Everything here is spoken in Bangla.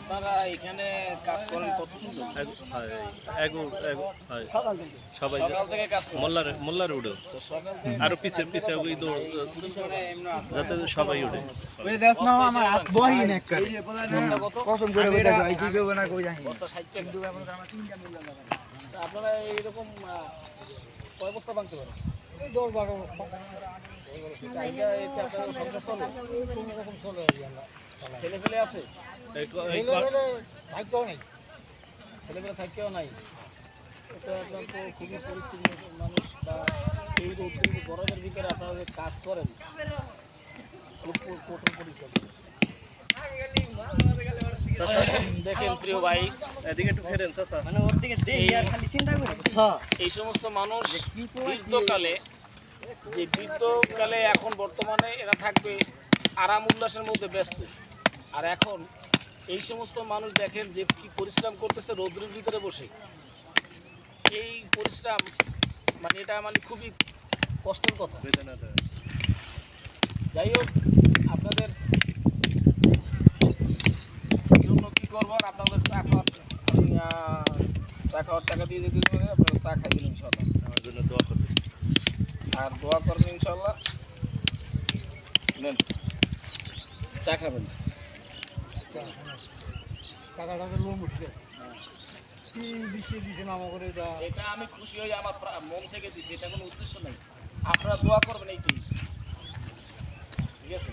আপনারা এখানে কাজ করেন কতক্ষণ ধরে? সবাই সকাল থেকে কাজ করেন? মোল্লার উঠে তো সকাল থেকে আরো পিছে পিছে ওই তো যাতে সবাই উঠে কসম করে কি করবে না কই জানি বস্তা 60 টাকা। তা আপনারা এইরকম কয় বস্তা বানতে পারেন? 10-12 বস্তা। এতে আপনার সংসার চলে? কোনোরকম চলে ছেলে পেলে আছে? থাকতেও নেই। ছেলে পেলে থাকতেও নাই। এটা আপনার তো খুবই পরিস্থিতি মানুষ বা এই রোদ্দুর গরমের ভিতরে আপনারা যে কাজ করেন খুব কঠোর পরিশ্রম। দেখেন প্রিয় ভাই, এদিকে একটু ফেরেন চাচা মানে ওর দিকে দেই আর খালি চিন্তা করি বুঝছো? এই সমস্ত মানুষ বৃদ্ধকালে এখন বর্তমানে এরা থাকবে আরাম উল্লাসের মধ্যে ব্যস্ত। আর এখন এই সমস্ত মানুষ দেখেন যে কি পরিশ্রম করতেছে রৌদ্রের ভিতরে বসে। এই পরিশ্রম মানে এটা মানে খুবই কষ্টের কথা। যাই হোক, আপনাদের জন্য কি করবো, আপনাদের চা খাওয়ার টাকা দিয়ে যেতে পারে, আপনারা চা খাইবেন ইনশাল্লাহ। আমার জন্য দোয়া করবেন আর দোয়া করবেন ইনশাল্লাহ। নেন চা খাবেন। টাকাটা লোন উঠছে কি বিষয়ে দিছে নামা করে যা এটা আমি খুশি হয়ে আমার মন থেকে দিচ্ছি, এটা কোনো উদ্দেশ্য নেই। আপনারা দোয়া করবেন এইটাই, ঠিক আছে?